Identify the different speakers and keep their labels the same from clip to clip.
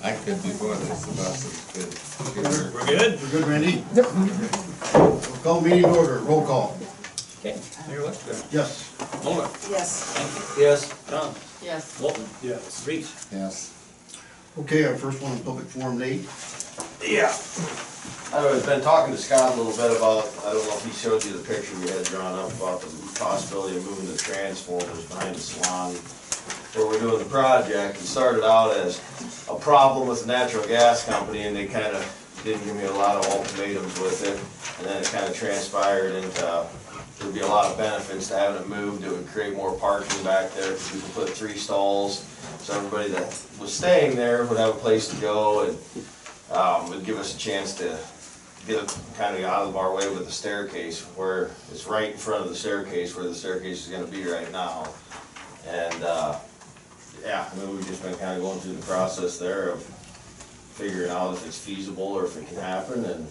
Speaker 1: I could before this, the bus is good.
Speaker 2: We're good?
Speaker 3: We're good, Randy? Yep. We'll call meeting to order, roll call.
Speaker 2: Okay, Mayor Webster.
Speaker 3: Yes.
Speaker 2: Muller.
Speaker 4: Yes.
Speaker 2: Thank you. Yes. Tom.
Speaker 4: Yes.
Speaker 2: Walton.
Speaker 5: Yes.
Speaker 2: Reese.
Speaker 1: Yes.
Speaker 3: Okay, our first one on public forum, Nate.
Speaker 6: Yeah. I've been talking to Scott a little bit about, I don't know if he showed you the picture we had drawn up about the possibility of moving the transformers behind the salon where we're doing the project. It started out as a problem with the natural gas company, and they kind of didn't give me a lot of ultimatums with it. And then it kind of transpired into there'd be a lot of benefits to having it moved. It would create more parking back there because we could put 3 stalls. So everybody that was staying there would have a place to go, and would give us a chance to get it kind of out of our way with the staircase, where it's right in front of the staircase where the staircase is going to be right now. And yeah, I mean, we've just been kind of going through the process there of figuring out if it's feasible or if it can happen, and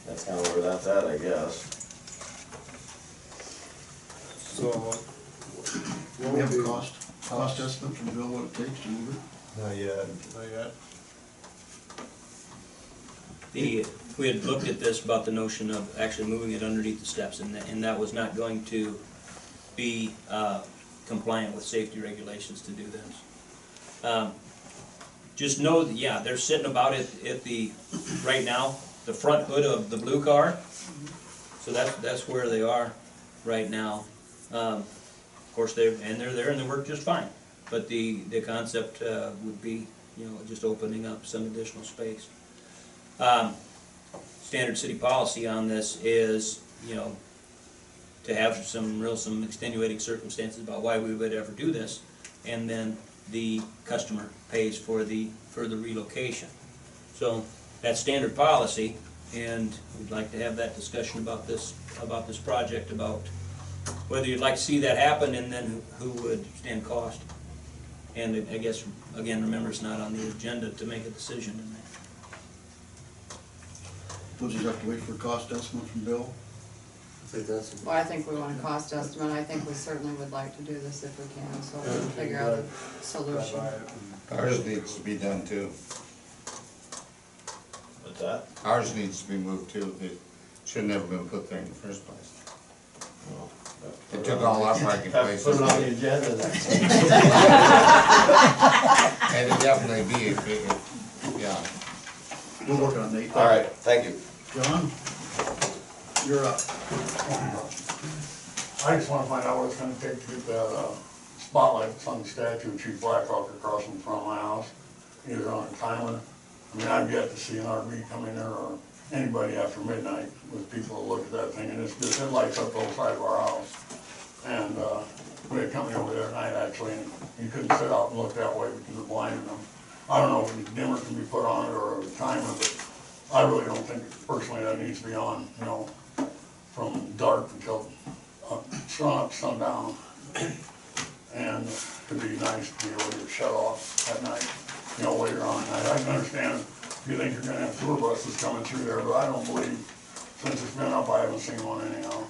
Speaker 6: that's kind of where that's at, I guess.
Speaker 5: So,
Speaker 3: We have a cost estimate from Bill, what it takes to move it?
Speaker 5: not yet. Not yet.
Speaker 2: We had looked at this about the notion of actually moving it underneath the steps, and that was not going to be compliant with safety regulations to do this. Just know that, yeah, they're sitting about at the, right now, the front hood of the blue car. So that's where they are right now. Of course, they're there and they work just fine. But the concept would be, you know, just opening up some additional space. Standard city policy on this is, you know, to have some extenuating circumstances about why we would ever do this, and then the customer pays for the relocation. So that's standard policy, and we'd like to have that discussion about this project, about whether you'd like to see that happen, and then who would stand cost. And I guess, again, remember, it's not on the agenda to make a decision in that.
Speaker 3: We'll just have to wait for a cost estimate from Bill.
Speaker 4: Well, I think we want a cost estimate. I think we certainly would like to do this if we can, so we can figure out a solution.
Speaker 1: Ours needs to be done too.
Speaker 6: What's that?
Speaker 1: Ours needs to be moved too. It should never been put there in the first place. It took all our parking places.
Speaker 6: Put it on the agenda then.
Speaker 1: And it definitely be, yeah.
Speaker 3: We'll work on it, Nate.
Speaker 6: All right, thank you.
Speaker 3: John, you're up.
Speaker 7: I just wanna find out what it's gonna take to get that, spotlight that's on the statue of Chief Blackhawk across in front of my house, either on a timer. I mean, I've yet to see an RV come in there or anybody after midnight with people to look at that thing, and it lights up the whole side of our house. And, we had company over there at night actually, and you couldn't sit out and look that way because it blinded them. I don't know if a dimmer can be put on it or a timer, but I really don't think personally that needs to be on, you know, from dark until sundown. And it'd be nice to be able to shut off at night, you know, later on at night. I can understand if you think you're gonna have tour buses coming through there, but I don't believe, since it's been up, I haven't seen one anyhow.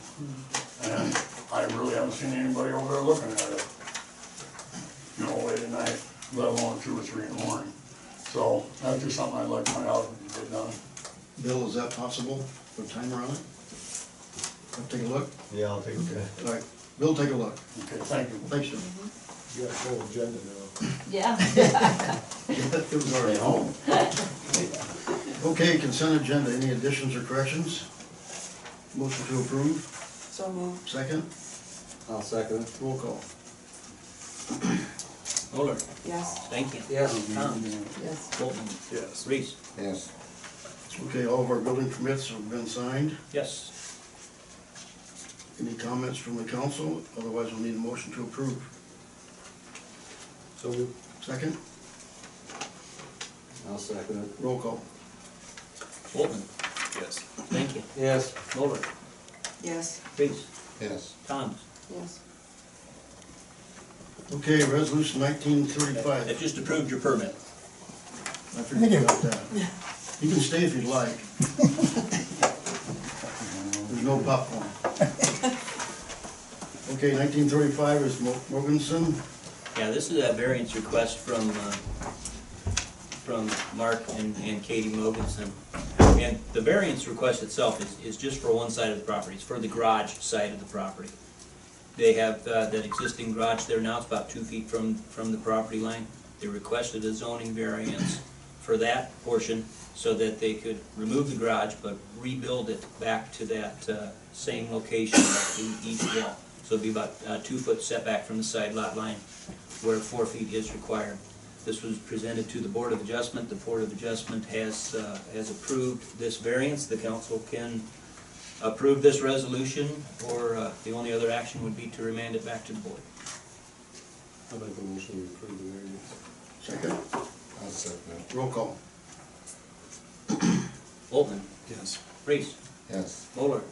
Speaker 7: And I really haven't seen anybody over there looking at it, you know, late at night, let alone 2 or 3 in the morning. So that's just something I'd like to find out if we can get done.
Speaker 3: Bill, is that possible? Put a timer on it? I'll take a look.
Speaker 5: Yeah, I'll take it.
Speaker 3: All right, Bill, take a look.
Speaker 7: Okay, thank you.
Speaker 3: Thanks, John.
Speaker 5: You got a whole agenda now.
Speaker 4: Yeah.
Speaker 3: It was already home. Okay, consent agenda, any additions or corrections? Motion to approve,
Speaker 4: So moved.
Speaker 3: second,
Speaker 5: I'll second it.
Speaker 3: roll call.
Speaker 2: Muller.
Speaker 4: Yes.
Speaker 2: Thank you.
Speaker 5: Yes.
Speaker 2: Tom.
Speaker 4: Yes.
Speaker 2: Walton.
Speaker 5: Yes.
Speaker 2: Reese.
Speaker 1: Yes.
Speaker 3: Okay, all of our building permits have been signed.
Speaker 2: Yes.
Speaker 3: Any comments from the council? Otherwise, we'll need a motion to approve.
Speaker 5: So we,
Speaker 3: Second,
Speaker 5: I'll second it.
Speaker 3: roll call.
Speaker 2: Walton.
Speaker 5: Yes.
Speaker 2: Thank you.
Speaker 5: Yes.
Speaker 2: Muller.
Speaker 4: Yes.
Speaker 2: Reese.
Speaker 1: Yes.
Speaker 2: Tom.
Speaker 4: Yes.
Speaker 3: Okay, resolution 1935.
Speaker 2: That just approved your permit.
Speaker 3: I forget about that. You can stay if you'd like. There's no popcorn. Okay, 1935 is Morganson.
Speaker 2: Yeah, Yeah, this is a variance request from Mark and Katie Mogensen. And the variance request itself is just for one side of the property, it's for the garage side of the property. They have that existing garage there now, it's about 2 feet from the property line. They requested a zoning variance for that portion so that they could remove the garage but rebuild it back to that same location at the east wall. So it'd be about a 2 foot setback from the side lot line where 4 feet is required. This was presented to the Board of Adjustment. The Board of Adjustment has approved this variance. The council can approve this resolution, or the only other action would be to remand it back to the board.
Speaker 5: I'll make a motion to approve the variance.
Speaker 3: Second,
Speaker 1: I'll second it.
Speaker 3: roll call.
Speaker 2: Boltman,
Speaker 5: Yes.
Speaker 2: Reese,
Speaker 1: Yes.
Speaker 2: Moeller,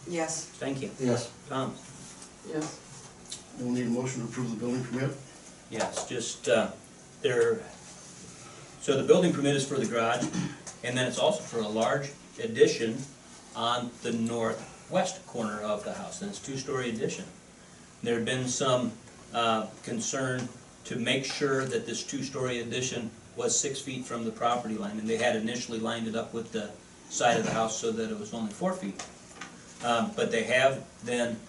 Speaker 4: Yes.
Speaker 2: Stankin,
Speaker 5: Yes.
Speaker 2: Thomas.
Speaker 4: Yes.
Speaker 3: We'll need a motion to approve the building permit.
Speaker 2: Yes, just, so the building permit is for the garage, and then it's also for a large addition on the northwest corner of the house, and it's a 2-story addition. There had been some concern to make sure that this 2-story addition was 6 feet from the property line, and they had initially lined it up with the side of the house so that it was only 4 feet. But they have then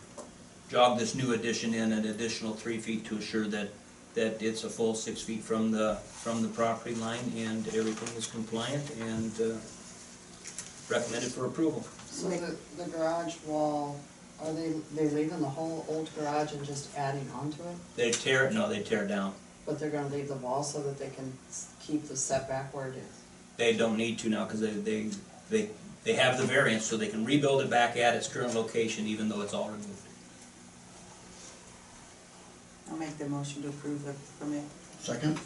Speaker 2: jogged this new addition in an additional 3 feet to assure that it's a full 6 feet from the property line, and everything is compliant and recommended for approval.
Speaker 4: So the garage wall, are they leaving the whole old garage and just adding onto it?
Speaker 2: They tear it down.
Speaker 4: But they're gonna leave the wall so that they can keep the setback where it is?
Speaker 2: They don't need to now because they have the variance, so they can rebuild it back at its current location even though it's all removed.
Speaker 8: I'll make the motion to approve the permit.
Speaker 3: Second,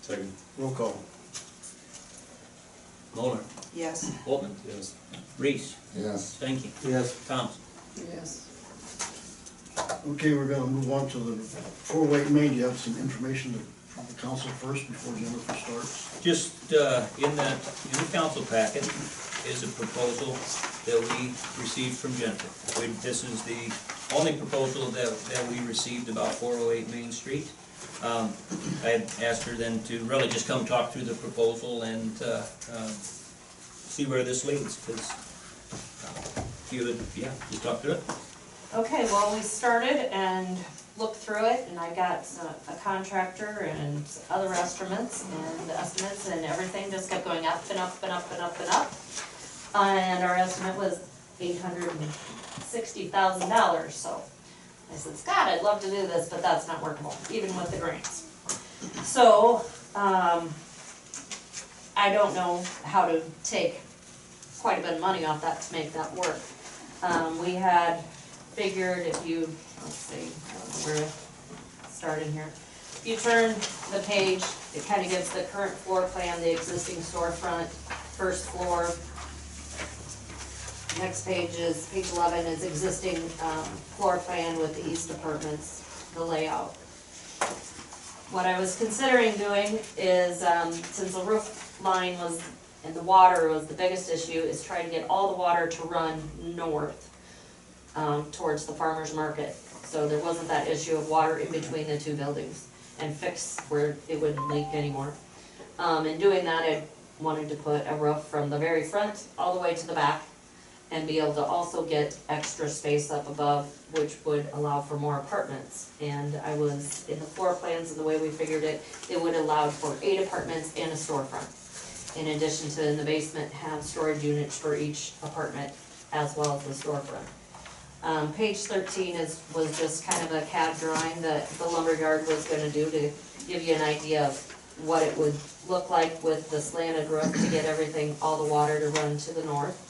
Speaker 5: Second.
Speaker 3: roll call.
Speaker 2: Moeller,
Speaker 8: Yes.
Speaker 2: Boltman,
Speaker 5: Yes.
Speaker 2: Reese,
Speaker 1: Yes.
Speaker 2: Stankin,
Speaker 5: Yes.
Speaker 2: Thomas.
Speaker 4: Yes.
Speaker 3: Okay, we're gonna move on to the 408 Main. Do you have some information from the council first before Jennifer starts?
Speaker 2: Just in the council packet is a proposal that we received from Jennifer. This is the only proposal that we received about 408 Main Street. I had asked her then to really just come talk through the proposal and see where this leads, because you would, just talk through it.
Speaker 9: Okay, well, we started and looked through it, and I got a contractor and other estimates, and everything just kept going up and up and up and up and up. And our estimate was $860,000, so I said, Scott, I'd love to do this, but that's not workable, even with the grants. So, I don't know how to take quite a bit of money off that to make that work. We had figured if you, let's see, I don't know where to start in here. If you turn the page, it kind of gives the current floor plan, the existing storefront, first floor. Next page is, page 11 is existing floor plan with the east apartments, the layout. What I was considering doing is, since the roof line was, and the water was the biggest issue, is try to get all the water to run north towards the farmer's market. So there wasn't that issue of water in between the two buildings, and fix where it wouldn't leak anymore. In doing that, I wanted to put a roof from the very front all the way to the back, and be able to also get extra space up above, which would allow for more apartments. And I was, in the floor plans and the way we figured it, it would allow for 8 apartments and a storefront. In addition to, in the basement, have storage units for each apartment, as well as the storefront. Page 13 was just kind of a CAD drawing that the lumberyard was gonna do to give you an idea of what it would look like with the slanted roof to get everything, all the water to run to the north.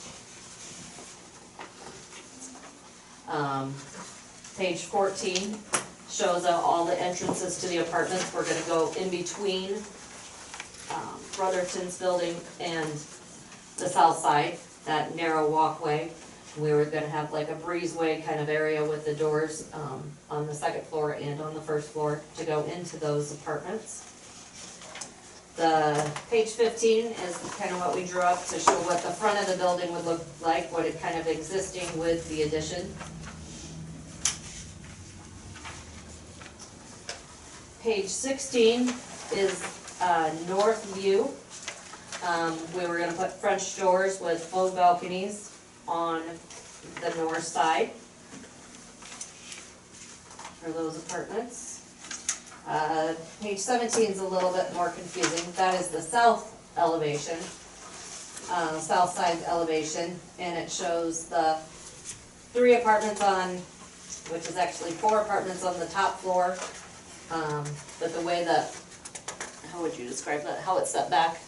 Speaker 9: Page 14 shows all the entrances to the apartments. We're gonna go in between Brotherton's building and the south side, that narrow walkway. We were gonna have like a breezeway kind of area with the doors on the second floor and on the first floor to go into those apartments. The page 15 is kind of what we drew up to show what the front of the building would look like, what it kind of existing with the addition. Page 16 is north view. We were gonna put French doors with full balconies on the north side for those apartments. Page 17 is a little bit more confusing. That is the south elevation, south side elevation, and it shows the 3 apartments on, which is actually 4 apartments on the top floor. But the way that, how would you describe that, how it's set back?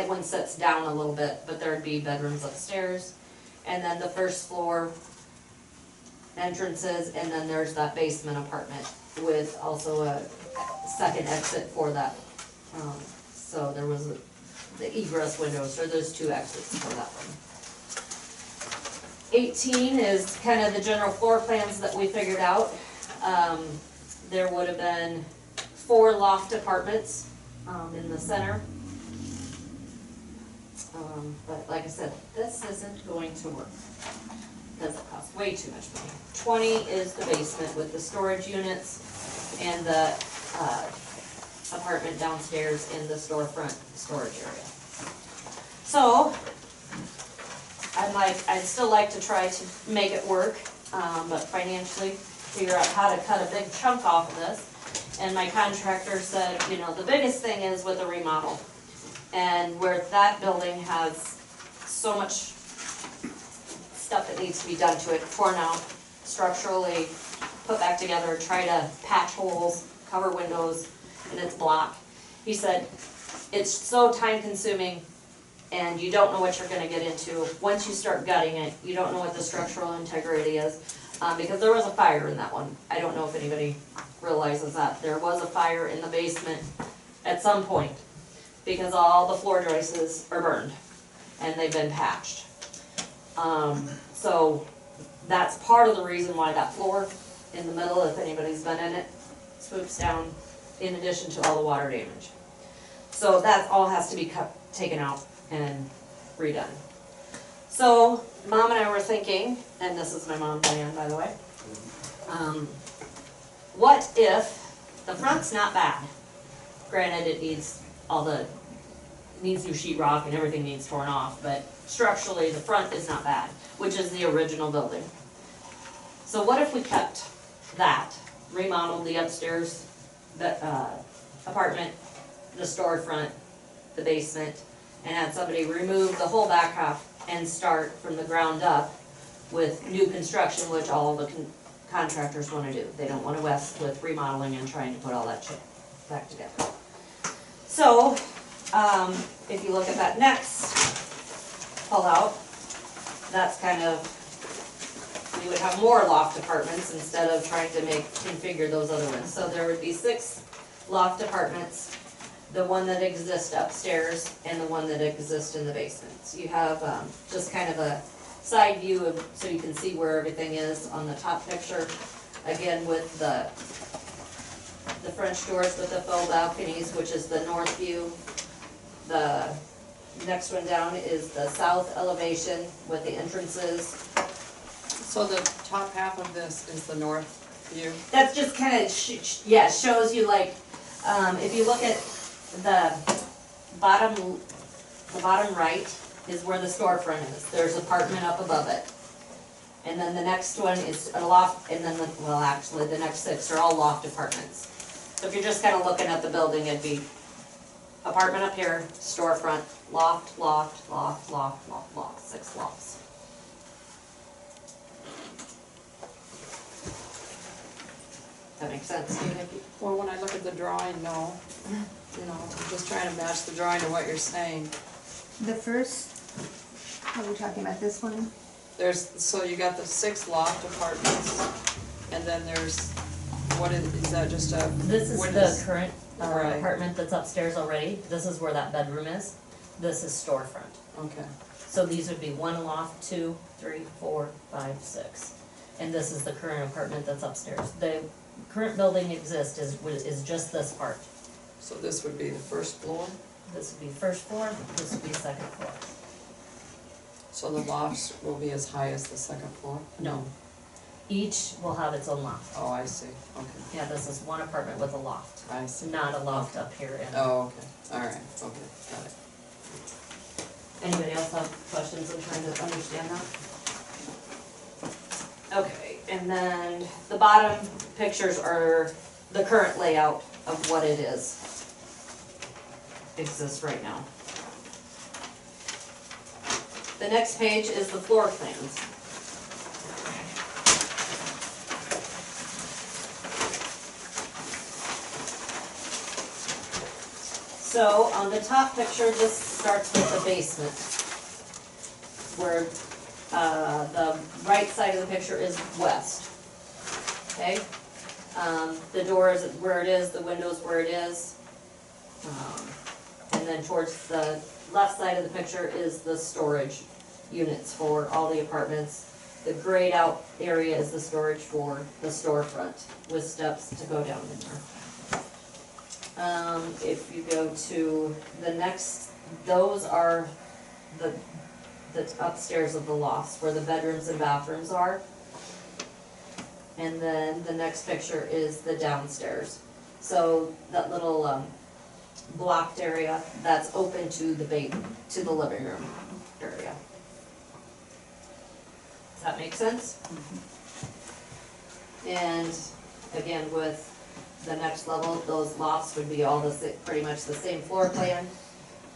Speaker 9: One sets down a little bit, but there'd be bedrooms upstairs. And then the first floor entrances, and then there's that basement apartment with also a second exit for that. So there was the egress windows, so there's 2 exits for that one. 18 is kind of the general floor plans that we figured out. There would have been 4 loft apartments in the center. But like I said, this isn't going to work because it costs way too much money. 20 is the basement with the storage units and the apartment downstairs in the storefront storage area. So, I'd still like to try to make it work, but financially figure out how to cut a big chunk off of this. And my contractor said, you know, the biggest thing is with the remodel. And where that building has so much stuff that needs to be done to it, torn out, structurally put back together, try to patch holes, cover windows, and it's block. He said, it's so time consuming and you don't know what you're gonna get into. Once you start gutting it, you don't know what the structural integrity is. Because there was a fire in that one. I don't know if anybody realizes that. There was a fire in the basement at some point because all the floor joists are burned and they've been patched. So that's part of the reason why that floor in the middle, if anybody's been in it, swoops down in addition to all the water damage. So that all has to be taken out and redone. So Mom and I were thinking, and this is my mom Diane, by the way, what if the front's not bad? Granted, it needs needs new sheetrock and everything needs torn off, but structurally the front is not bad, which is the original building. So what if we kept that, remodeled the upstairs, the apartment, the storefront, the basement, and had somebody remove the whole back half and start from the ground up with new construction, which all the contractors want to do. They don't want to mess with remodeling and trying to put all that shit back together. So, if you look at that next pull-out, that's kind of, we would have more loft apartments instead of trying to configure those other ones. So there would be 6 loft apartments, the one that exists upstairs and the one that exists in the basement. So you have just kind of a side view of, so you can see where everything is on the top picture. Again, with the French doors with the faux balconies, which is the north view. The next one down is the south elevation with the entrances.
Speaker 4: So the top half of this is the north view?
Speaker 9: That's just kind of, shows you like, if you look at the bottom right is where the storefront is. There's an apartment up above it. And then the next one is a loft, and then, actually the next 6 are all loft apartments. So if you're just kind of looking at the building, it'd be apartment up here, storefront, loft, loft, loft, loft, loft, loft, 6 lofts. That makes sense to you, Nikki?
Speaker 4: Well, when I look at the drawing, no. You know, I'm just trying to match the drawing to what you're saying.
Speaker 10: The first, are we talking about this one?
Speaker 4: So you got the 6 loft apartments, and then there's, what is that just a?
Speaker 9: This is
Speaker 4: what
Speaker 9: the current
Speaker 4: Right.
Speaker 9: apartment that's upstairs already. This is where that bedroom is. This is storefront.
Speaker 4: Okay,
Speaker 9: So these would be 1 loft, 2, 3, 4, 5, 6. And this is the current apartment that's upstairs. The current building exists is just this part.
Speaker 4: so this would be the first floor,
Speaker 9: This would be first floor, this would be second floor.
Speaker 4: so the lofts will be as high as the second floor?
Speaker 9: No. Each will have its own loft.
Speaker 4: Oh, I see, okay,
Speaker 9: Yeah, this is one apartment with a loft,
Speaker 4: I see.
Speaker 9: not a loft up here in.
Speaker 4: Oh, okay, all right, okay, got it.
Speaker 9: Anybody else have questions? I'm trying to understand that. Okay, and then the bottom pictures are the current layout of what it is. Exists right now. The next page is the floor plans. So on the top picture, this starts with the basement, where the right side of the picture is west. Okay? The door is where it is, the window's where it is. And then towards the left side of the picture is the storage units for all the apartments. The grayed out area is the storage for the storefront with steps to go down in there. If you go to the next, those are the upstairs of the lofts where the bedrooms and bathrooms are. And then the next picture is the downstairs. So that little blocked area, that's open to the living room area. Does that make sense? And again, with the next level, those lofts would be all pretty much the same floor plan.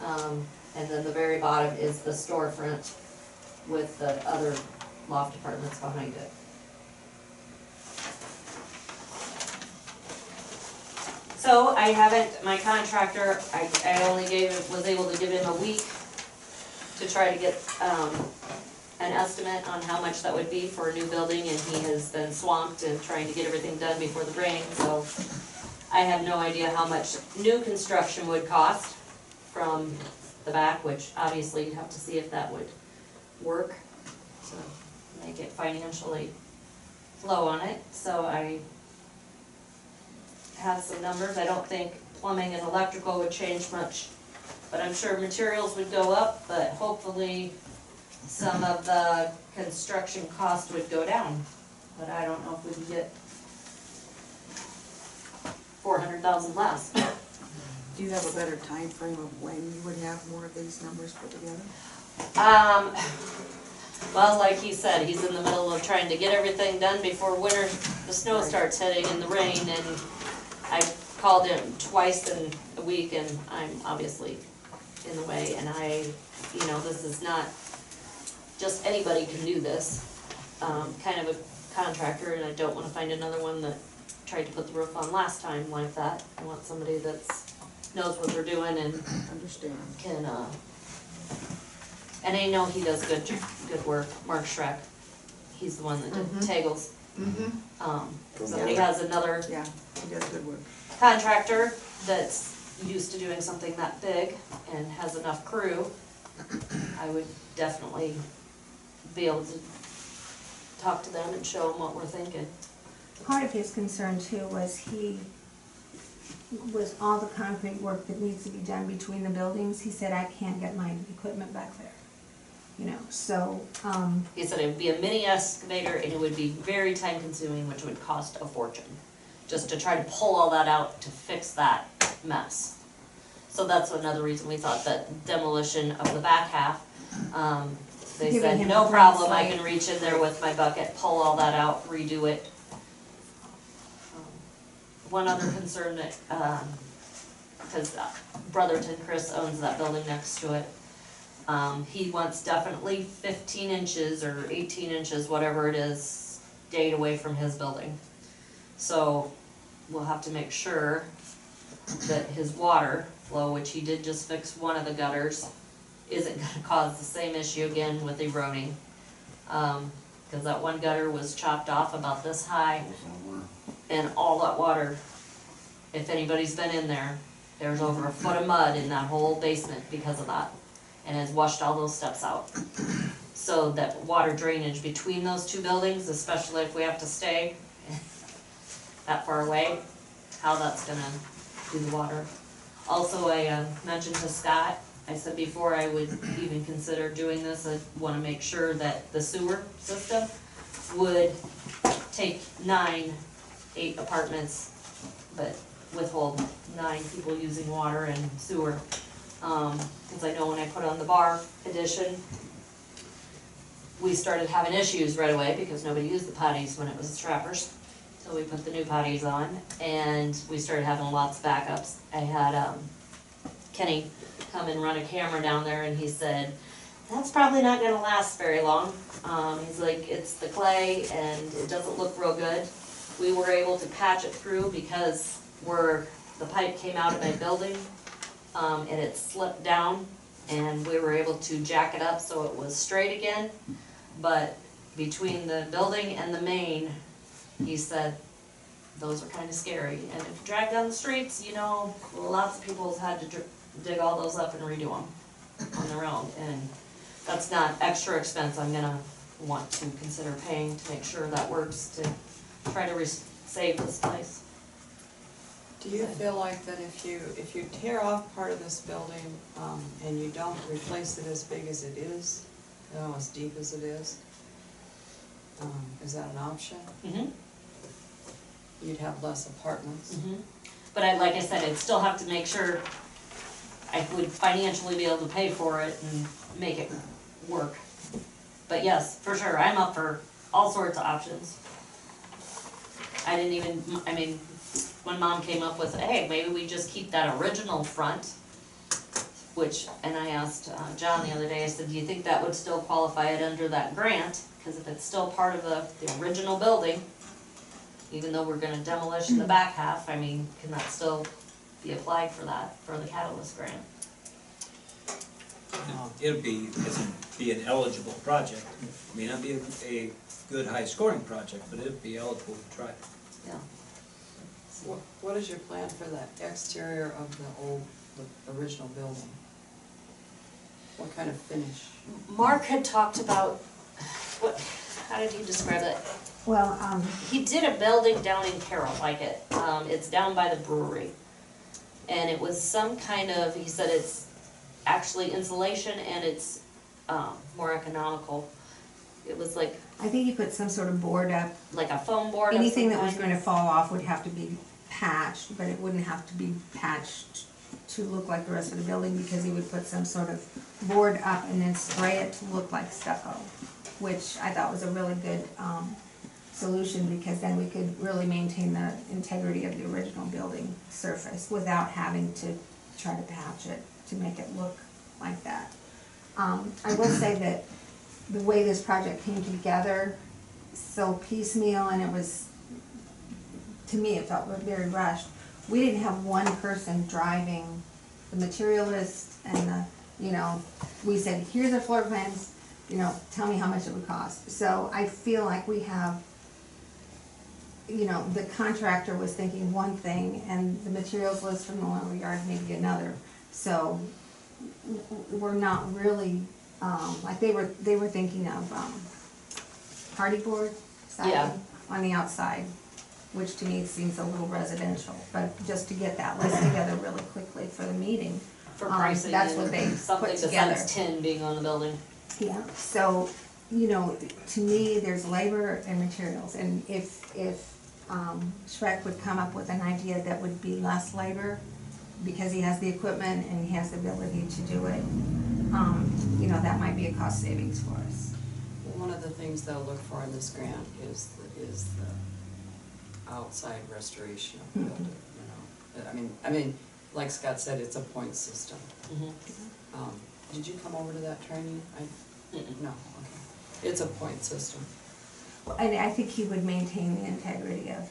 Speaker 9: And then the very bottom is the storefront with the other loft apartments behind it. So I haven't, my contractor, I only was able to give him a week to try to get an estimate on how much that would be for a new building, and he has been swamped in trying to get everything done before the rain, so I have no idea how much new construction would cost from the back, which obviously you'd have to see if that would work to make it financially flow on it. So I have some numbers. I don't think plumbing and electrical would change much, but I'm sure materials would go up, but hopefully some of the construction cost would go down. But I don't know if we can get 400,000 less.
Speaker 8: Do you have a better time frame of when you would have more of these numbers put together?
Speaker 9: Well, like he said, he's in the middle of trying to get everything done before winter, the snow starts hitting and the rain, and I called him twice in a week, and I'm obviously in the way, and this is not, just anybody can do this, kind of a contractor, and I don't wanna find another one that tried to put the roof on last time like that. I want somebody knows what they're doing and
Speaker 8: Understand.
Speaker 9: can, and I know he does good work, Mark Schreck, he's the one that did Taggles. Somebody has another
Speaker 8: Yeah, he does good work.
Speaker 9: contractor that's used to doing something that big and has enough crew, I would definitely be able to talk to them and show them what we're thinking.
Speaker 10: Part of his concern too was all the concrete work that needs to be done between the buildings. He said, I can't get my equipment back there. So,
Speaker 9: He said it would be a mini excavator and it would be very time consuming, which would cost a fortune, just to try to pull all that out to fix that mess. So that's another reason we thought that demolition of the back half, they
Speaker 10: Giving
Speaker 9: said,
Speaker 10: him
Speaker 9: no
Speaker 10: a
Speaker 9: problem, I
Speaker 10: site.
Speaker 9: can reach in there with my bucket, pull all that out, redo it. One other concern that, because Brotherton Chris owns that building next to it, he wants definitely 15 inches or 18 inches, whatever it is, stayed away from his building. So we'll have to make sure that his water flow, which he did just fix one of the gutters, isn't gonna cause the same issue again with eroding. Cause that one gutter was chopped off about this high, and all that water, if anybody's been in there, there's over a foot of mud in that whole basement because of that, and has washed all those steps out. So that water drainage between those two buildings, especially if we have to stay that far away, how that's gonna do the water. Also, I mentioned to Scott, I said before I would even consider doing this, I wanna make sure that the sewer system would take 8 apartments, but withhold 9 people using water and sewer. Cause I know when I put on the bar addition, we started having issues right away because nobody used the potties when it was Strappers. So we put the new potties on and we started having lots of backups. I had, Kenny come and run a camera down there and he said, that's probably not gonna last very long. He's like, it's the clay and it doesn't look real good. We were able to patch it through because where the pipe came out of my building, and it slipped down and we were able to jack it up so it was straight again. But between the building and the main, he said, those are kinda scary. And if you drive down the streets, you know, lots of people have had to dig all those up and redo them on their own. And that's not extra expense I'm gonna want to consider paying to make sure that works to try to save this place.
Speaker 4: Do you feel like that if you tear off part of this building, and you don't replace it as big as it is, you know, as deep as it is that an option?
Speaker 9: Mm-hmm.
Speaker 4: You'd have less apartments.
Speaker 9: Mm-hmm. But like I said, I'd still have to make sure I would financially be able to pay for it and make it work. But yes, for sure, I'm up for all sorts of options. I mean, when Mom came up with, hey, maybe we just keep that original front, and I asked John the other day, I said, do you think that would still qualify it under that grant? Because if it's still part of the original building, even though we're gonna demolish the back half, I mean, can that still be applied for that, for the Catalyst grant?
Speaker 2: It'll be an eligible project. May not be a good high scoring project, but it'll be eligible to try.
Speaker 9: Yeah.
Speaker 4: What is your plan for the exterior of the original building? What kind of finish?
Speaker 9: Mark had talked about, how did he describe it?
Speaker 10: Well,
Speaker 9: He did a building down in Carroll like it. It's down by the brewery. And it was some kind of, he said it's actually insulation and it's more economical. It was like
Speaker 10: I think you put some sort of board up.
Speaker 9: a foam board of
Speaker 10: Anything
Speaker 9: some
Speaker 10: that was
Speaker 9: kind.
Speaker 10: gonna fall off would have to be patched, but it wouldn't have to be patched to look like the rest of the building, because he would put some sort of board up and then spray it to look like stucco, which I thought was a really good, solution, because then we could really maintain the integrity of the original building surface without having to try to patch it to make it look like that. I will say that the way this project came together, so piecemeal, and it was, to me, it felt very rushed. We didn't have one person driving the material list and we said, here's our floor plans, tell me how much it would cost. So I feel like we have, the contractor was thinking one thing and the materials list from the lumber yard maybe another. So we're not really, like they were thinking of hardy board siding on the outside, which to me seems a little residential, but just to get that list together really quickly for the meeting.
Speaker 9: For pricing.
Speaker 10: That's what they
Speaker 9: something
Speaker 10: put together.
Speaker 9: besides tin being on the building.
Speaker 10: Yeah, so, to me, there's labor and materials, and if Shrek would come up with an idea that would be less labor, because he has the equipment and he has the ability to do it, that might be a cost savings for us.
Speaker 4: One of the things they'll look for in this grant is the outside restoration of the building, I mean, like Scott said, it's a point system.
Speaker 9: Mm-hmm.
Speaker 4: Did you come over to that training? No, okay. It's a point system.
Speaker 10: And I think he would maintain the integrity of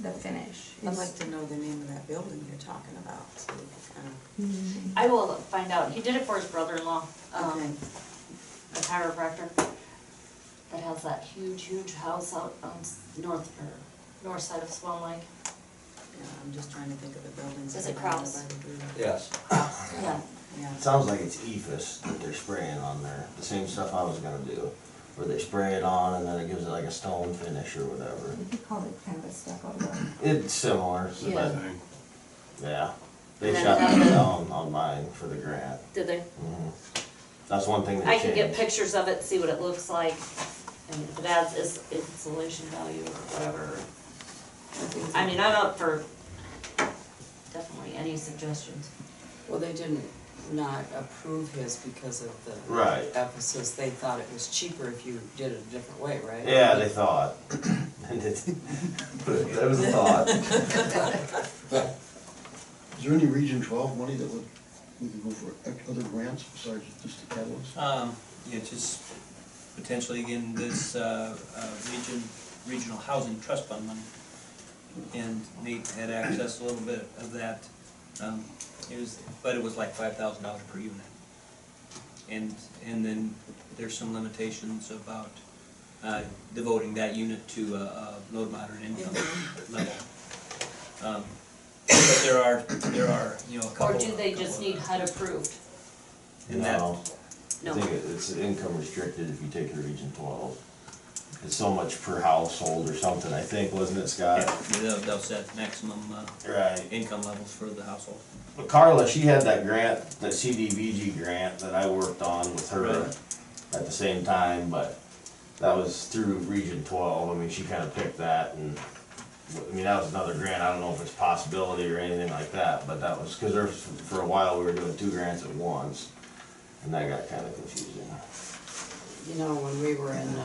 Speaker 10: the finish.
Speaker 8: I'd like to know the name of that building you're talking about, so we can kind
Speaker 9: I will find out. He did it for his brother-in-law,
Speaker 8: Okay.
Speaker 9: a chiropractor that has that huge house out on north side of Swan Lake.
Speaker 8: yeah, I'm just trying to think of the buildings.
Speaker 9: Is
Speaker 8: that
Speaker 9: it
Speaker 8: are by the
Speaker 9: Kraus?
Speaker 8: brewery.
Speaker 6: Yes.
Speaker 9: Yeah.
Speaker 8: Yeah.
Speaker 6: It sounds like it's EFS that they're spraying on there, the same stuff I was gonna do, where they spray it on and then it gives it like a stone finish or whatever.
Speaker 10: He called it kind of a stucco look.
Speaker 6: It's similar, so
Speaker 9: Yeah.
Speaker 6: yeah. They
Speaker 9: And then
Speaker 6: shot me
Speaker 9: another-
Speaker 6: down on mine for the grant.
Speaker 9: Did they?
Speaker 6: Mhm. That's one thing they
Speaker 9: I
Speaker 6: changed.
Speaker 9: can get pictures of it, see what it looks like. And if it adds insulation value or whatever, I mean, I'm up for definitely any suggestions.
Speaker 4: Well, they didn't not approve his because of the
Speaker 6: Right.
Speaker 4: emphasis, they thought it was cheaper if you did it a different way, right?
Speaker 6: Yeah, they thought. That was a thought.
Speaker 3: Is there any Region 12 money that we could go for other grants besides just the catalyst?
Speaker 2: Yeah, just potentially again, this, regional housing trust fund money. And Nate had access a little bit of that. But it was like $5,000 per unit. And then there's some limitations about, devoting that unit to a low to moderate income level. But there are, you know, a couple.
Speaker 9: Or do they just need HUD approved?
Speaker 2: And that,
Speaker 6: No,
Speaker 9: No.
Speaker 6: I think it's income restricted if you take the Region 12. It's so much per household or something, I think, wasn't it, Scott?
Speaker 2: yeah, they'll set maximum,
Speaker 6: Right.
Speaker 2: income levels for the household.
Speaker 6: But Carla, she had that grant, that CDBG grant that I worked on with her
Speaker 2: Right.
Speaker 6: at the same time, but that was through Region 12. I mean, she kinda picked that and, I mean, that was another grant. I don't know if it's a possibility or anything like that, but that was, cause there, for a while, we were doing 2 grants at once, and that got kinda confusing.
Speaker 4: You know, when we were in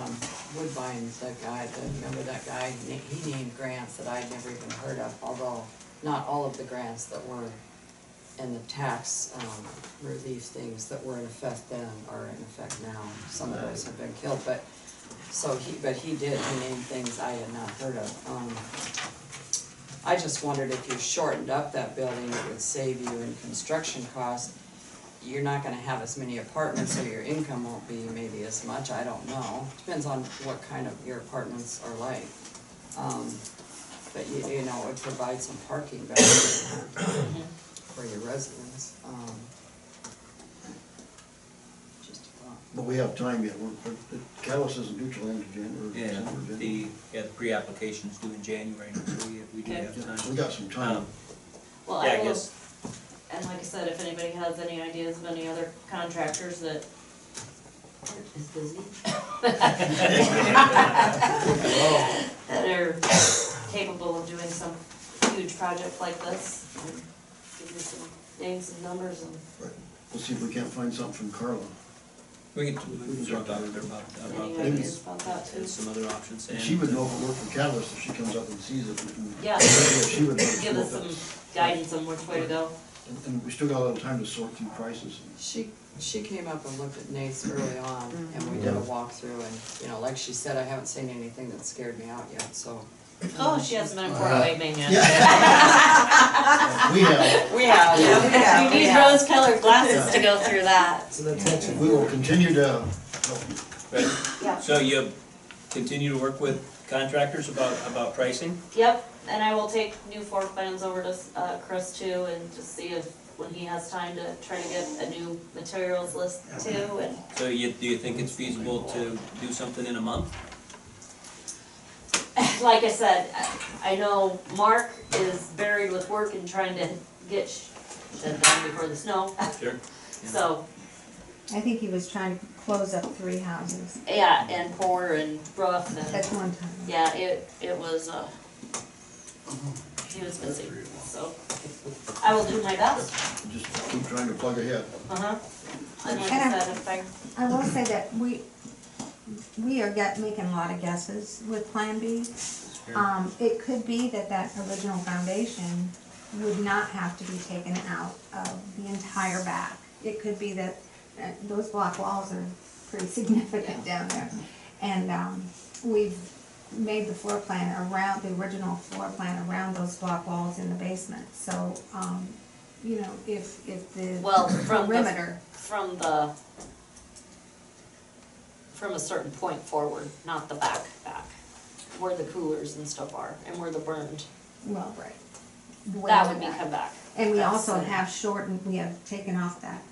Speaker 4: Woodbine, remember that guy, he named grants that I'd never even heard of, although not all of the grants that were in the tax relief things that were in effect then are in effect now. Some of those have been killed, but he named things I had not heard of. I just wondered if you shortened up that building, it would save you in construction costs. You're not gonna have as many apartments, so your income won't be maybe as much, I don't know. Depends on what kind of your apartments are like. But you know, it provides some parking better for your residents. Just a thought.
Speaker 3: But we have time yet, the catalyst isn't due till end of January,
Speaker 2: Yeah,
Speaker 3: December, January.
Speaker 2: the pre-application's due in January, so we do
Speaker 9: Okay.
Speaker 2: have
Speaker 3: Yeah,
Speaker 2: time.
Speaker 3: so we got some time.
Speaker 9: Well,
Speaker 2: Yeah, I
Speaker 9: I will,
Speaker 2: guess.
Speaker 9: and like I said, if anybody has any ideas of any other contractors that is busy. That are capable of doing some huge project like this, and give me some names and numbers and
Speaker 3: Right. We'll see if we can't find something from Carla.
Speaker 2: We can talk to her about
Speaker 9: any
Speaker 2: that
Speaker 9: ideas about that too.
Speaker 2: and some other options.
Speaker 3: And she would know if it worked for catalyst if she comes up and sees it.
Speaker 9: Yeah.
Speaker 3: She would know.
Speaker 9: Give us some guidance on which way to go.
Speaker 3: And we still got a little time to sort through prices.
Speaker 4: She came up and looked at Nate's early on, and we did a walkthrough, and, you know, like she said, I haven't seen anything that scared me out yet, so.
Speaker 9: Oh, she hasn't been in Fort Wayne, man, yet.
Speaker 3: We have,
Speaker 4: We have,
Speaker 9: You need rose-colored glasses to go through that.
Speaker 3: we will continue to help you.
Speaker 2: Right.
Speaker 9: Yeah.
Speaker 2: So you continue to work with contractors about pricing?
Speaker 9: Yep, and I will take new floor plans over to Chris too, and just see if, when he has time to try to get a new materials list too, and
Speaker 2: So do you think it's feasible to do something in a month?
Speaker 9: like I said, I know Mark is buried with work and trying to get shed down before the snow,
Speaker 2: Sure.
Speaker 9: so,
Speaker 10: I think he was trying to close up 3 houses
Speaker 9: yeah, and pour and rough
Speaker 10: at
Speaker 9: and,
Speaker 10: one time.
Speaker 9: yeah, it was, he was busy, so I will do my best.
Speaker 3: Just keep trying to plug ahead.
Speaker 9: Uh-huh. And like I said, if I,
Speaker 10: I will say that we are making a lot of guesses with Plan B. It could be that original foundation would not have to be taken out of the entire back. It could be that those block walls are pretty significant down there. And we've made the floor plan around, the original floor plan around those block walls in the basement. So, you know, if the
Speaker 9: well, from
Speaker 10: perimeter.
Speaker 9: from a certain point forward, not the back, where the coolers and stuff are, and where the burned,
Speaker 10: Well, right. The way
Speaker 9: that
Speaker 10: in
Speaker 9: would
Speaker 10: the
Speaker 9: be
Speaker 10: back.
Speaker 9: come back.
Speaker 10: And we
Speaker 9: That's
Speaker 10: also
Speaker 9: the
Speaker 10: have shortened, we have taken off that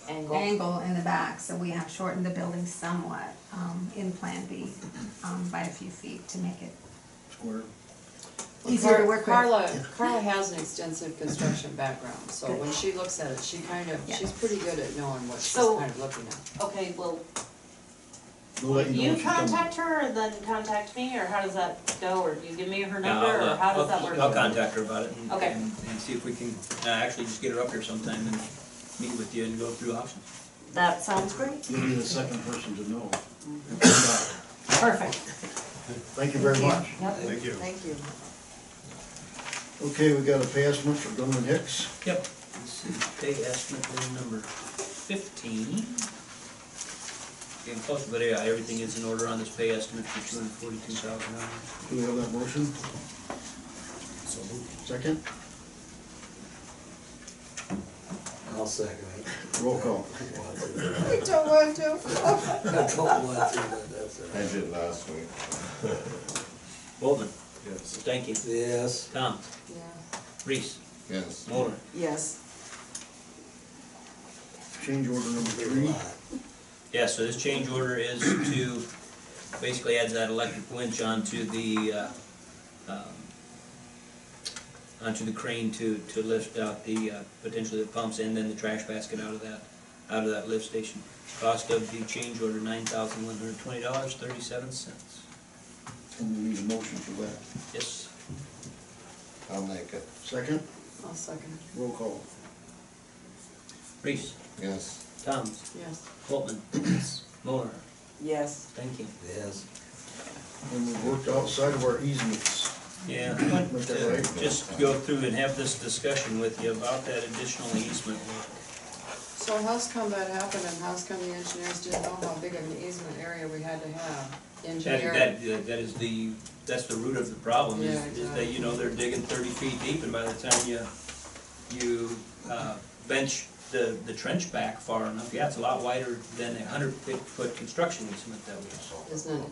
Speaker 10: angle in the back, so we have shortened the building somewhat, in Plan B, by a few feet to make it
Speaker 3: Square.
Speaker 10: easier to work with.
Speaker 4: Carla has an extensive construction background, so when she looks at it, she's pretty good at knowing what she's
Speaker 9: So-
Speaker 4: kind of looking at.
Speaker 9: Okay, well,
Speaker 3: We'll let you know
Speaker 9: You
Speaker 3: when she's coming.
Speaker 9: contact her or then contact me, or how does that go, or do you give me her
Speaker 2: Yeah,
Speaker 9: number, or how does that
Speaker 2: I'll-
Speaker 9: work?
Speaker 2: I'll contact her about it and,
Speaker 9: Okay.
Speaker 2: and see if we can, actually just get her up here sometime and meet with you and go through options.
Speaker 9: That sounds great.
Speaker 3: You'll be the second person to know.
Speaker 9: Perfect.
Speaker 3: Thank you very much.
Speaker 9: Yep.
Speaker 5: Thank you.
Speaker 8: Thank you.
Speaker 3: Okay, we got a pay estimate for Gunman Hicks.
Speaker 2: Yep. Let's see, pay estimate is number 15. Getting close, but yeah, everything is in order on this pay estimate for $242,000.
Speaker 3: Do we have that motion? Second?
Speaker 5: I'll second it.
Speaker 3: Roll call.
Speaker 8: I don't want to.
Speaker 5: I don't want to, but that's all
Speaker 1: I
Speaker 5: right.
Speaker 1: did last week.
Speaker 2: Boltman,
Speaker 5: Yes.
Speaker 2: Stanky,
Speaker 5: Yes.
Speaker 2: Tom,
Speaker 4: Yeah.
Speaker 2: Reese,
Speaker 1: Yes.
Speaker 2: Moller.
Speaker 8: Yes.
Speaker 3: Change order number
Speaker 5: There's a
Speaker 3: 3.
Speaker 5: lot.
Speaker 2: Yeah, so this change order is to basically add that electric winch onto the crane to lift out the, potentially the pumps and then the trash basket out of that lift station. Cost of the change order, $9,120.37.
Speaker 3: And we need a motion for that.
Speaker 2: Yes.
Speaker 1: I'll make it.
Speaker 3: Second?
Speaker 4: I'll second.
Speaker 3: Roll call.
Speaker 2: Reese,
Speaker 1: Yes.
Speaker 2: Thoms,
Speaker 4: Yes.
Speaker 2: Boltman, Moller,
Speaker 8: Yes.
Speaker 2: thank you.
Speaker 5: Yes.
Speaker 3: And we worked outside of our easements.
Speaker 2: Yeah, I'd like
Speaker 3: Make that
Speaker 2: to
Speaker 3: right?
Speaker 2: just go through and have this discussion with you about that additional easement work.
Speaker 4: So how's come that happened and how's come the engineers didn't know how big of an easement area we had to have? Engineer,
Speaker 2: That's the root of the problem,
Speaker 4: Yeah,
Speaker 2: is that, you know, they're digging 30 feet deep, and by the time you bench the trench back far enough, yeah, it's a lot wider than a 100-foot construction easement that we saw.
Speaker 4: isn't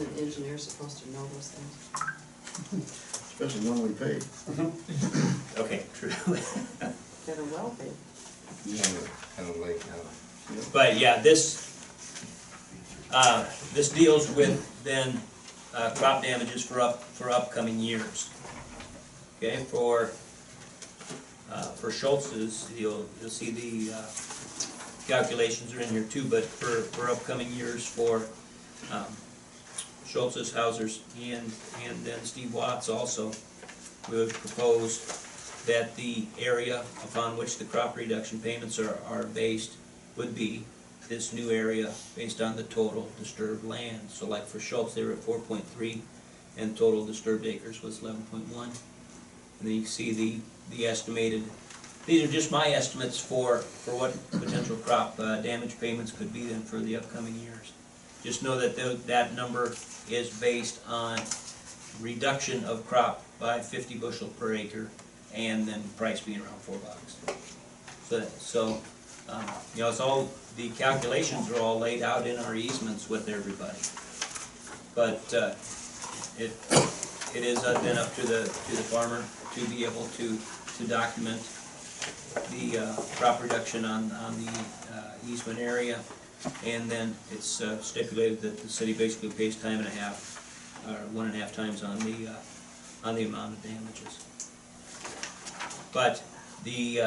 Speaker 4: an engineer supposed to know those things?
Speaker 3: Especially when we pay.
Speaker 2: Okay, true.
Speaker 8: Better well be.
Speaker 1: Kind of late now.
Speaker 2: But yeah, this deals with then crop damages for upcoming years. Okay, for Schultz's, you'll see the calculations are in here too, but for upcoming years for Schultz's, Hauser's, and then Steve Watts also, we would propose that the area upon which the crop reduction payments are based would be this new area based on the total disturbed land. So like for Schultz, they were at 4.3, and total disturbed acres was 11.1. And then you see the estimated, these are just my estimates for what potential crop damage payments could be then for the upcoming years. Just know that that number is based on reduction of crop by 50 bushel per acre, and then price being around $4. So you know, it's all, the calculations are all laid out in our easements with everybody. But it is then up to the farmer to be able to document the crop reduction on the easement area, and then it's stipulated that the city basically pays time and a half, or 1.5 times on the amount of damages. But the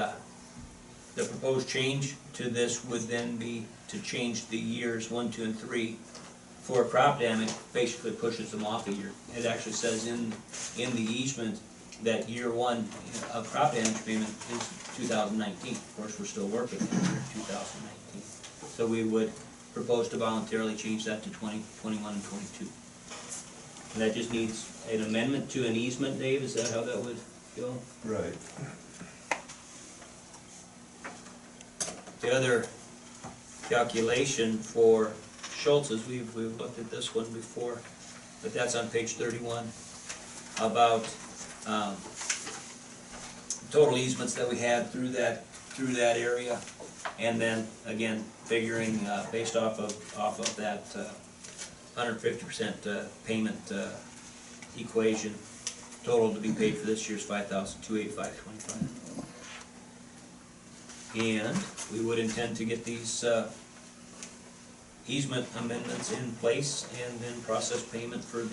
Speaker 2: proposed change to this would then be to change the years 1, 2, and 3 for crop damage, basically pushes them off a year. It actually says in the easement that year 1 of crop damage payment is 2019. Of course, we're still working in year 2019. So we would propose to voluntarily change that to 20, 21, and 22. And that just needs an amendment to an easement, Dave, is that how that would go?
Speaker 5: Right.
Speaker 2: The other calculation for Schultz's, we've looked at this one before, but that's on page 31, about total easements that we had through that area, and then again figuring based off of that 150% payment equation, total to be paid for this year's $5,285.25. And we would intend to get these easement amendments in place and then process payment for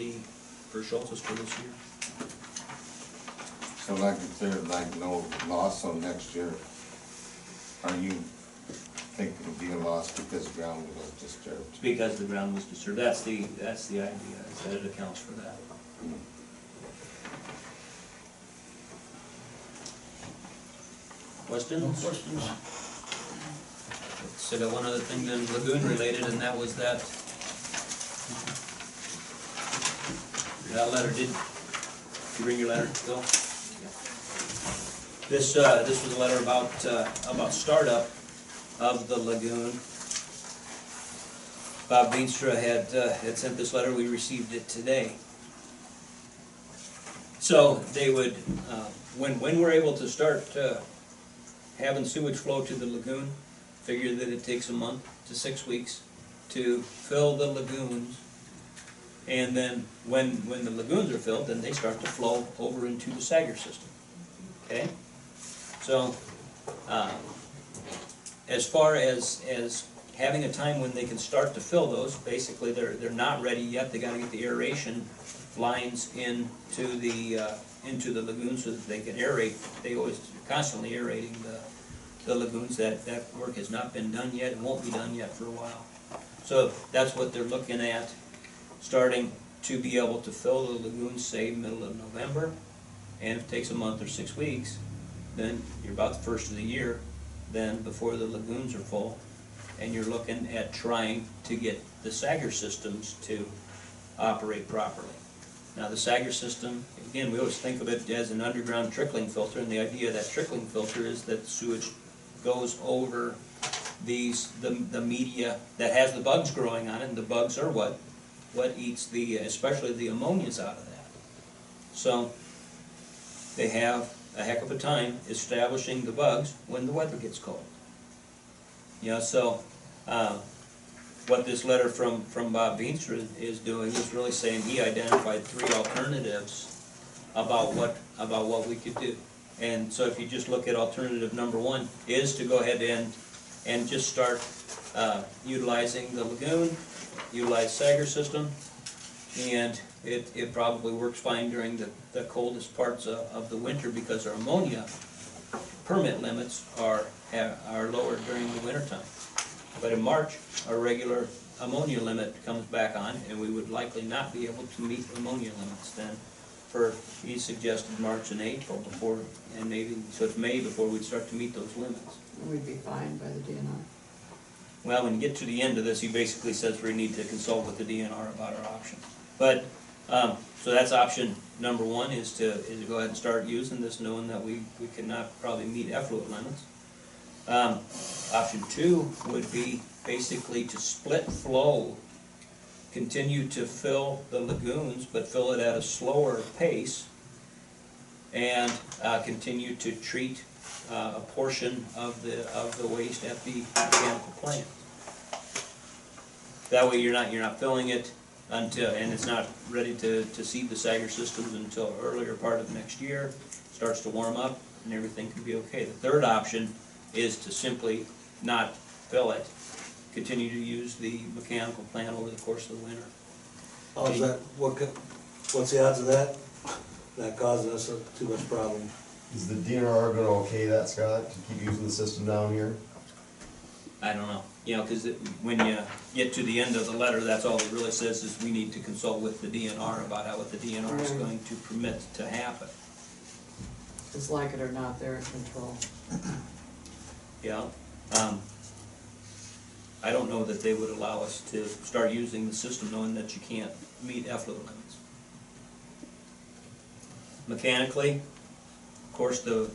Speaker 2: Schultz's for this year.
Speaker 1: So like if there's like no loss on next year, are you think it'll be a loss because ground was disturbed.
Speaker 2: because the ground was disturbed. That's the idea, is that it accounts for that. Questions?
Speaker 3: No questions?
Speaker 2: So I got one other thing then lagoon related, and that was that letter, did you bring your letter, Bill? This was a letter about startup of the lagoon. Bob Veenstra had sent this letter, we received it today. So they would, when we're able to start having sewage flow to the lagoon, figure that it takes a month to 6 weeks to fill the lagoons. And then when the lagoons are filled, then they start to flow over into the Sager system. Okay? So, as far as having a time when they can start to fill those, basically they're not ready yet. They gotta get the aeration lines into the lagoon so that they can aerate. They always constantly aerating the lagoons. That work has not been done yet and won't be done yet for a while. So that's what they're looking at, starting to be able to fill the lagoons, say, middle of November. And if it takes a month or 6 weeks, then you're about the first of the year, then before the lagoons are full, and you're looking at trying to get the Sager systems to operate properly. Now the Sager system, again, we always think of it as an underground trickling filter, and the idea of that trickling filter is that sewage goes over the media that has the bugs growing on it, and the bugs are what eats especially the ammonias out of that. So they have a heck of a time establishing the bugs when the weather gets cold. So what this letter from Bob Veenstra is doing is really saying he identified 3 alternatives about what we could do. And so if you just look at alternative number 1 is to go ahead and just start utilizing the lagoon, utilize Sager system, and it probably works fine during the coldest parts of the winter because our ammonia permit limits are lower during the wintertime. But in March, our regular ammonia limit comes back on, and we would likely not be able to meet ammonia limits then. He suggested March and April before, and maybe, so it's May before we'd start to meet those limits.
Speaker 4: We'd be fine by the DNR.
Speaker 2: Well, when you get to the end of this, he basically says we need to consult with the DNR about our options. But, so that's option number 1 is to go ahead and start using this, knowing that we cannot probably meet effluent limits. Option 2 would be basically to split flow, continue to fill the lagoons, but fill it at a slower pace, and continue to treat a portion of the waste at the mechanical plant. That way you're not filling it until, and it's not ready to seed the Sager systems until earlier part of next year. It starts to warm up and everything can be okay. The third option is to simply not fill it, continue to use the mechanical plant over the course of the winter.
Speaker 11: How's that, what's the odds of that? That causes us too much problem.
Speaker 5: Is the DNR gonna okay that, Scott, to keep using the system down here?
Speaker 2: I don't know, because when you get to the end of the letter, that's all it really says is we need to consult with the DNR about what the DNR is going to permit to happen.
Speaker 4: Just like it or not, they're in control.
Speaker 2: Yeah. I don't know that they would allow us to start using the system knowing that you can't meet effluent limits. Mechanically, of course, the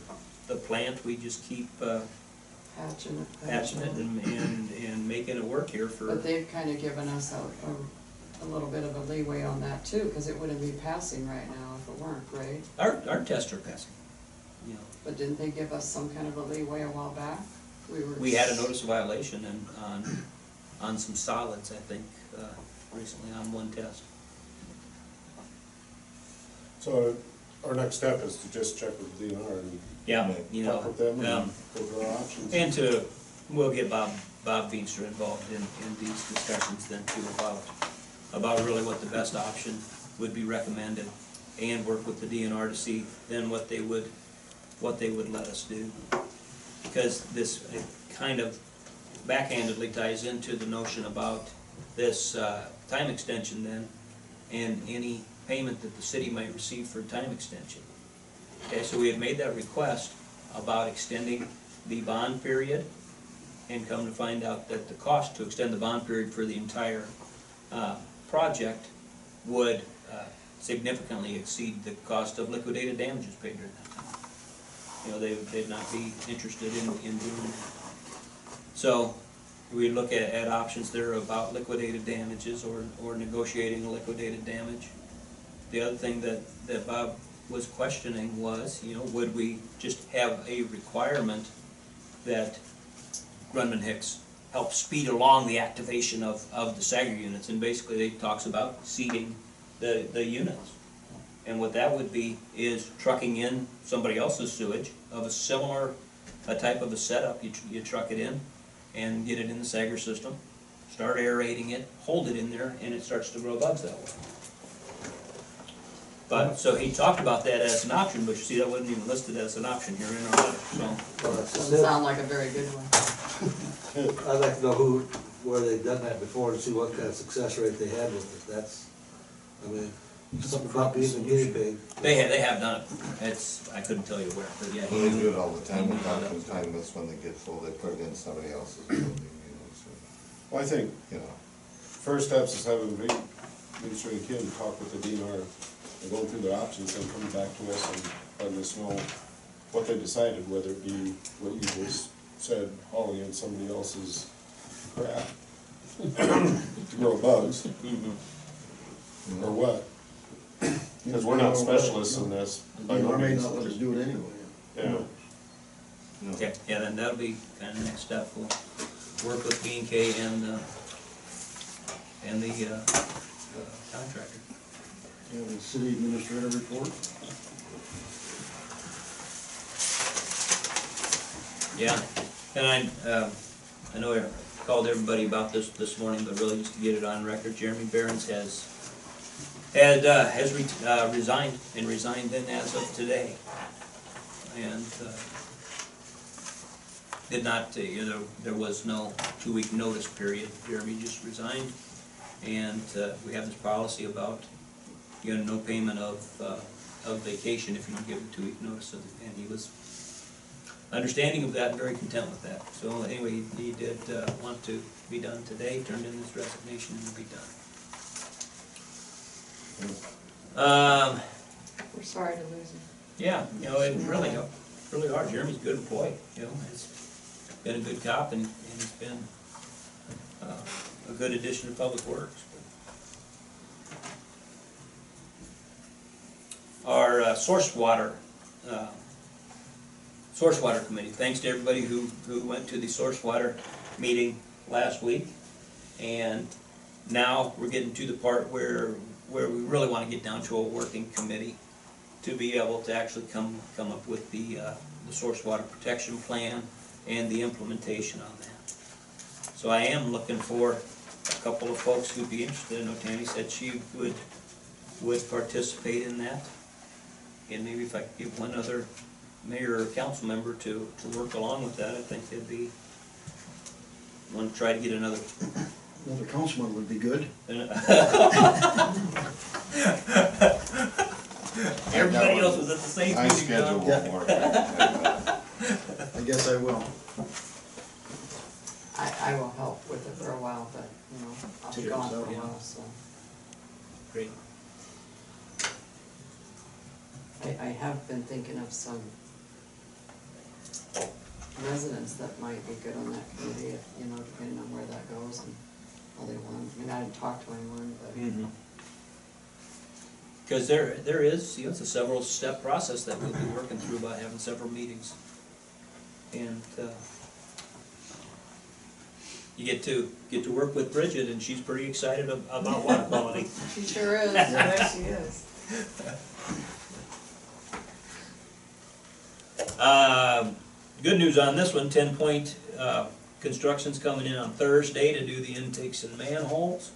Speaker 2: plant, we just keep
Speaker 4: Patching
Speaker 2: it and making it work here for.
Speaker 4: But they've kind of given us a little bit of a leeway on that too, because it wouldn't be passing right now if it weren't, right?
Speaker 2: Our tests are passing.
Speaker 4: But didn't they give us some kind of a leeway a while back?
Speaker 2: We had a notice of violation on some solids, I think, recently on one test.
Speaker 12: So our next step is to just check with DNR and talk with them and go through our options.
Speaker 2: And we'll get Bob Veenstra involved in these discussions then too about really what the best option would be recommended, and work with the DNR to see then what they would let us do. Because this kind of backhandedly ties into the notion about this time extension then, and any payment that the city might receive for time extension. Okay, so we had made that request about extending the bond period, and come to find out that the cost to extend the bond period for the entire project would significantly exceed the cost of liquidated damages paid during that time. You know, they'd not be interested in doing that. So we look at options there about liquidated damages or negotiating a liquidated damage. The other thing that Bob was questioning was, you know, would we just have a requirement that Grundman Hicks help speed along the activation of the Sager units, and basically it talks about seeding the units. And what that would be is trucking in somebody else's sewage of a similar type of a setup. You truck it in and get it in the Sager system, start aerating it, hold it in there, and it starts to grow bugs that way. But, so he talked about that as an option, but you see, that wasn't even listed as an option here in our letter, so.
Speaker 4: Doesn't sound like a very good one.
Speaker 11: I'd like to know where they've done that before and see what kind of success rate they had with it. That's, I mean, something about being a guinea pig.
Speaker 2: They have done it. I couldn't tell you where, but yeah.
Speaker 1: Well, they do it all the time, when time that's when they get full, they put it in somebody else's building, you know, so,
Speaker 12: Well, I think,
Speaker 1: you know.
Speaker 12: first steps is having Administrator Kim talk with the DNR and go through their options and come back to us and let us know what they decided, whether it be what you just said, hauling in somebody else's crap to grow bugs, or what. Because we're not specialists in this.
Speaker 3: They may not let us do it anyway.
Speaker 12: Yeah.
Speaker 2: Okay, yeah, then that'll be kind of the next step. We'll work with B&K and the contractor.
Speaker 3: Yeah, the city administrator report.
Speaker 2: Yeah, and I know I called everybody about this morning, but really just to get it on record, Jeremy Behrens has resigned, and resigned then as of today. And did not, there was no 2-week notice period. Jeremy just resigned, and we have this policy about, you know, no payment of vacation if you don't give a 2-week notice, and he was understanding of that and very content with that. So anyway, he did want to be done today, turned in his resignation and be done.
Speaker 4: We're sorry to lose him.
Speaker 2: Yeah, you know, it really hard. Jeremy's a good employee, you know, he's been a good cop, and he's been a good addition to Public Works. Our source water committee, thanks to everybody who went to the source water meeting last week. And now we're getting to the part where we really want to get down to a working committee to be able to actually come up with the source water protection plan and the implementation on that. So I am looking for a couple of folks who'd be interested. I know Tammy said she would participate in that. And maybe if I could get one other mayor or council member to work along with that, I think they'd be, want to try to get another
Speaker 3: councilman would be good.
Speaker 2: Everybody else was at the same
Speaker 1: My
Speaker 2: meeting.
Speaker 1: schedule won't work.
Speaker 3: I guess I will.
Speaker 4: I will help with it for a while, but, you know, I'll be gone for a while, so.
Speaker 2: Great.
Speaker 4: I have been thinking of some residents that might be good on that committee, if, you know, depending on where that goes and how they want. I mean, I didn't talk to anyone, but.
Speaker 2: Because there is, you know, it's a several step process that we'll be working through about having several meetings. And you get to work with Bridget, and she's pretty excited about water quality.
Speaker 4: She sure is.
Speaker 8: There she is.
Speaker 2: Good news on this one, 10 Point Construction's coming in on Thursday to do the intakes and manholes.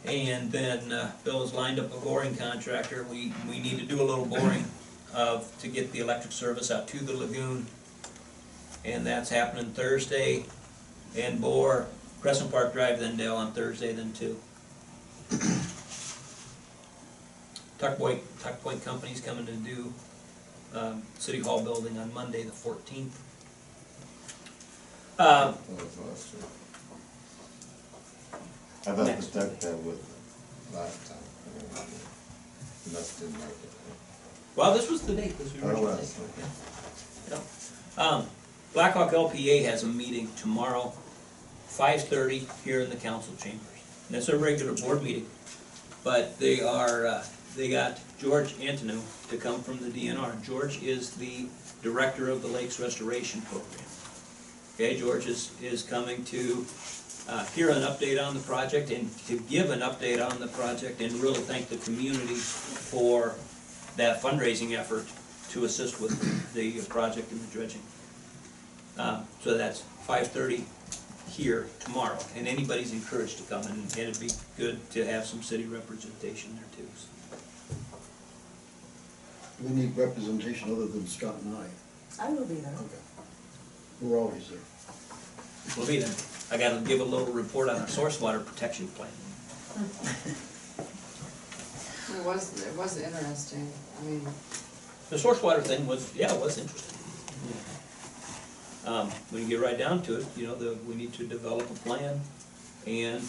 Speaker 2: And then Bill has lined up a boring contractor. We need to do a little boring to get the electric service out to the lagoon. And that's happening Thursday. and bore Crescent Park Drive, then Dale on Thursday, then 2. Tuck Point Company's coming to do City Hall building on Monday, the 14th.
Speaker 1: That was last year. I thought
Speaker 2: Next.
Speaker 1: the duck that with last time. Must didn't make it.
Speaker 2: Well, this was the date, this was the
Speaker 1: Oh,
Speaker 2: original
Speaker 1: well,
Speaker 2: date.
Speaker 1: okay.
Speaker 2: Yeah. Blackhawk LPA has a meeting tomorrow, 5:30 here in the council chambers. And that's a regular board meeting, but they got George Antonou to come from the DNR. George is the director of the Lakes Restoration Program. Okay, George is coming to hear an update on the project and to give an update on the project and really thank the community for that fundraising effort to assist with the project and the dredging. So that's 5:30 here tomorrow, and anybody's encouraged to come, and it'd be good to have some city representation there too.
Speaker 3: We need representation other than Scott and I.
Speaker 8: I will be there.
Speaker 3: Okay. We're always there.
Speaker 2: We'll be there. I gotta give a little report on our source water protection plan.
Speaker 4: It was interesting, I mean,
Speaker 2: The source water thing was, yeah, it was interesting. When you get right down to it, you know, we need to develop a plan and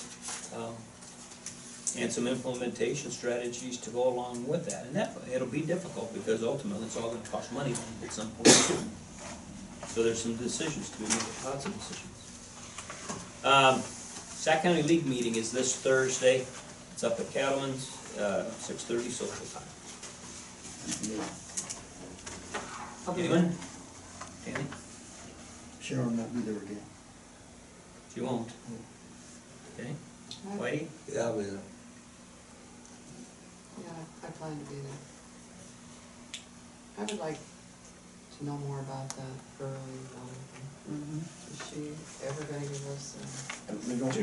Speaker 2: some implementation strategies to go along with that. And it'll be difficult because ultimately it's all gonna cost money at some point. So there's some decisions to be made, lots of decisions. Sac County League meeting is this Thursday. It's up at Cattleman's, 6:30 social time.
Speaker 8: I'll be
Speaker 2: Anyone? Tammy?
Speaker 3: Sharon won't be there again.
Speaker 2: She won't. Okay. Whitey?
Speaker 11: Yeah, I mean,
Speaker 4: yeah, I plan to be there. I would like to know more about that early voting. Is she ever gonna give us,
Speaker 3: They don't,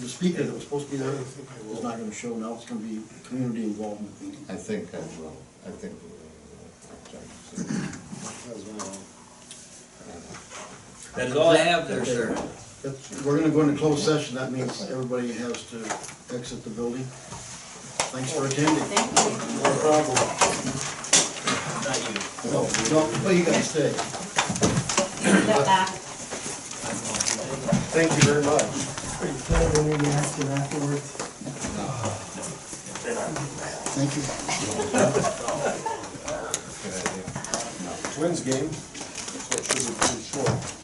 Speaker 3: the speaker that was supposed to be there is not gonna show, now it's gonna be a community involvement meeting.
Speaker 1: I think I will, I think we will.
Speaker 12: As well.
Speaker 2: That is all I have there, sir.
Speaker 3: We're gonna go into closed session, that means everybody has to exit the building. Thanks for attending.
Speaker 8: Thank you.
Speaker 3: No problem.
Speaker 2: Not you.
Speaker 3: No, you guys stay.
Speaker 9: Step back.
Speaker 3: Thank you very much. Thank you.
Speaker 1: Good idea.
Speaker 12: Twins game.